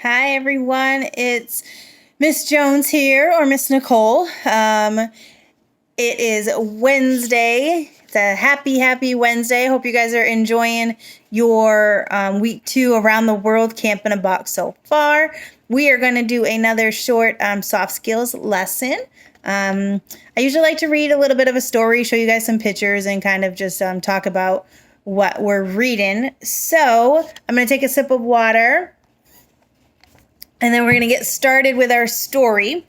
Hi, everyone. It's Miss Jones here, or Miss Nicole. It is Wednesday. It's a happy Wednesday. Hope you guys are enjoying your week 2 around the world camp in a box so far. We are going to do another short soft skills lesson. I usually like to read a little bit of a story, show you guys some pictures, and kind of just talk about what we're reading. So I'm going to take a sip of water. And then we're going to get started with our story.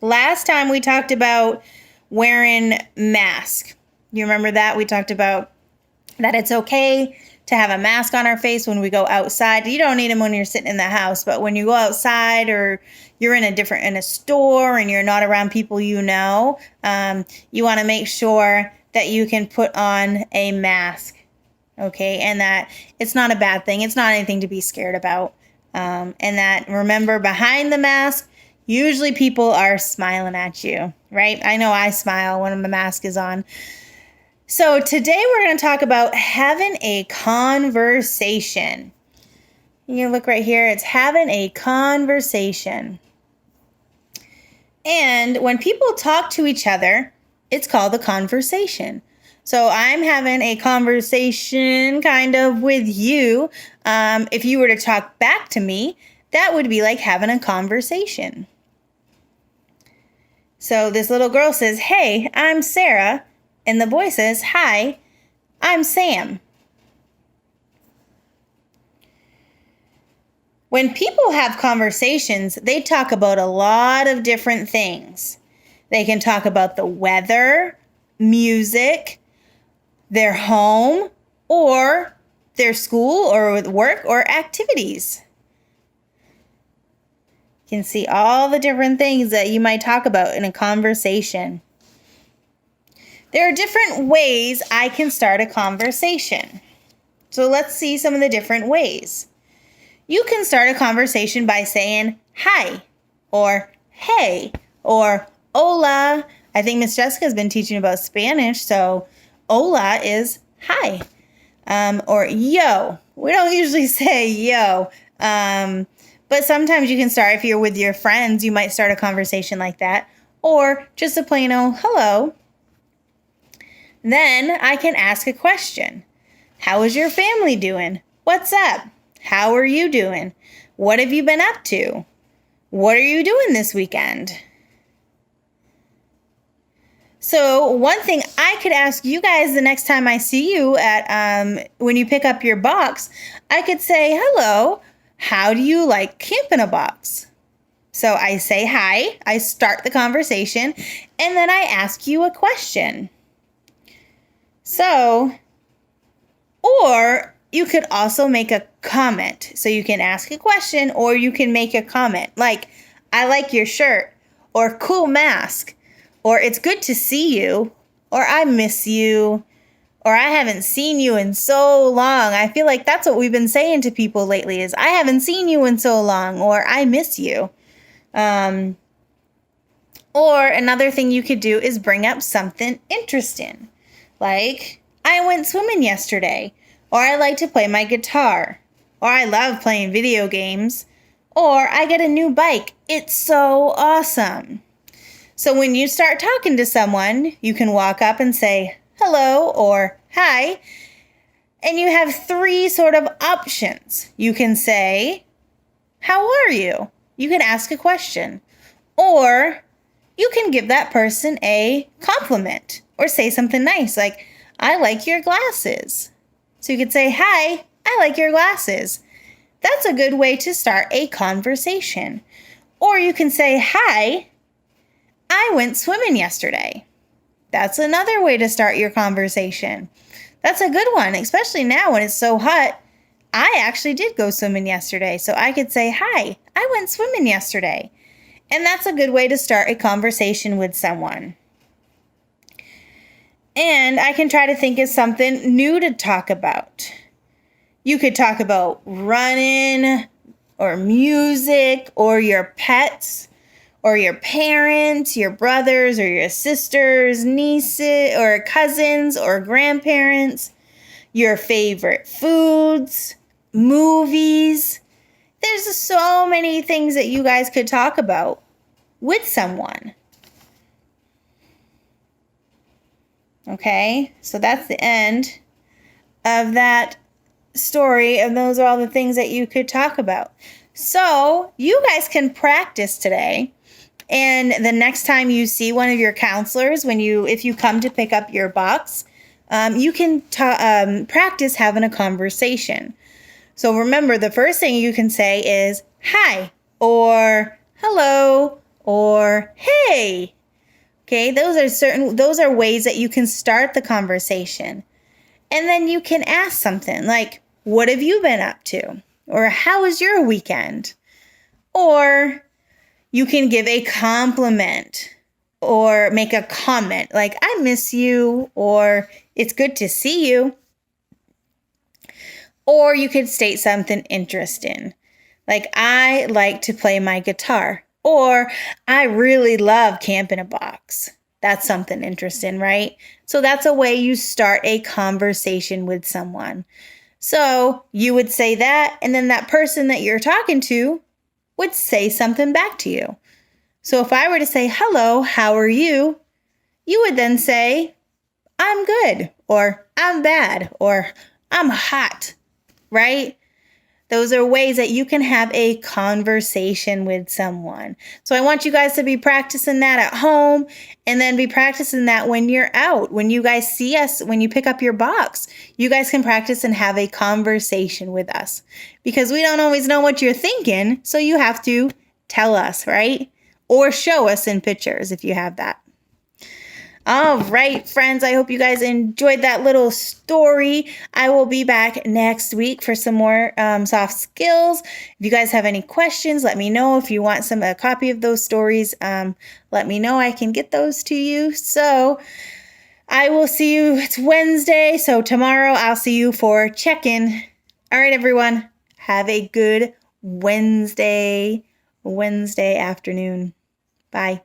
Last time we talked about wearing masks. You remember that? We talked about that it's okay to have a mask on our face when we go outside. You don't need them when you're sitting in the house, but when you go outside or you're in a store and you're not around people you know, you want to make sure that you can put on a mask. Okay, and that it's not a bad thing. It's not anything to be scared about. And that, remember, behind the mask, usually people are smiling at you, right? I know I smile when the mask is on. So today we're going to talk about having a conversation. You look right here. It's having a conversation. And when people talk to each other, it's called a conversation. So I'm having a conversation kind of with you. If you were to talk back to me, that would be like having a conversation. So this little girl says, "Hey, I'm Sarah." And the boy says, "Hi, I'm Sam." When people have conversations, they talk about a lot of different things. They can talk about the weather, music, their home, or their school or work or activities. You can see all the different things that you might talk about in a conversation. There are different ways I can start a conversation. So let's see some of the different ways. You can start a conversation by saying hi, or hey, or hola. I think Miss Jessica's been teaching about Spanish, so hola is hi, or yo. We don't usually say yo, but sometimes you can start, if you're with your friends, you might start a conversation like that, or just a plain old hello. Then I can ask a question. How is your family doing? What's up? How are you doing? What have you been up to? What are you doing this weekend? So one thing I could ask you guys the next time I see you at when you pick up your box, I could say, "Hello, how do you like camp in a box?" So I say hi, I start the conversation, and then I ask you a question. So, or you could also make a comment. So you can ask a question or you can make a comment like, "I like your shirt," or "cool mask," or "it's good to see you," or "I miss you," or "I haven't seen you in so long." I feel like that's what we've been saying to people lately is, "I haven't seen you in so long," or "I miss you." Or another thing you could do is bring up something interesting. Like, "I went swimming yesterday," or "I like to play my guitar," or "I love playing video games," or "I get a new bike. It's so awesome." So when you start talking to someone, you can walk up and say hello or hi, and you have 3 sort of options. You can say, "How are you?" You can ask a question, or you can give that person a compliment or say something nice like, "I like your glasses." So you could say, "Hi, I like your glasses." That's a good way to start a conversation. Or you can say, "Hi, I went swimming yesterday." That's another way to start your conversation. That's a good one, especially now when it's so hot. I actually did go swimming yesterday, so I could say, "Hi, I went swimming yesterday." And that's a good way to start a conversation with someone. And I can try to think of something new to talk about. You could talk about running, or music, or your pets, or your parents, your brothers, or your sisters, nieces, or cousins, or grandparents, your favorite foods, movies. There's there's so many things that you guys could talk about with someone. Okay, so that's the end of that story, and those are all the things that you could talk about. So you guys can practice today, and the next time you see one of your counselors, if you come to pick up your box, you can practice having a conversation. So remember, the first thing you can say is hi, or hello, or hey. Okay, those are ways that you can start the conversation. And then you can ask something like, what have you been up to? Or how was your weekend? Or you can give a compliment or make a comment like, I miss you, or it's good to see you. Or you could state something interesting, like, I like to play my guitar, or I really love camp in a box. That's something interesting, right? So that's a way you start a conversation with someone. So you would say that, and then that person that you're talking to would say something back to you. So if I were to say, hello, how are you? You would then say, I'm good, or I'm bad, or I'm hot, right? Those are ways that you can have a conversation with someone. So I want you guys to be practicing that at home, and then be practicing that when you're out. When you guys see us, when you pick up your box, you guys can practice and have a conversation with us, because we don't always know what you're thinking. So you have to tell us, right? Or show us in pictures if you have that. All right, friends, I hope you guys enjoyed that little story. I will be back next week for some more soft skills. If you guys have any questions, let me know. If you want a copy of those stories, let me know. I can get those to you. So I will see you. It's Wednesday, so tomorrow I'll see you for check-in. All right, everyone, have a good Wednesday afternoon. Bye.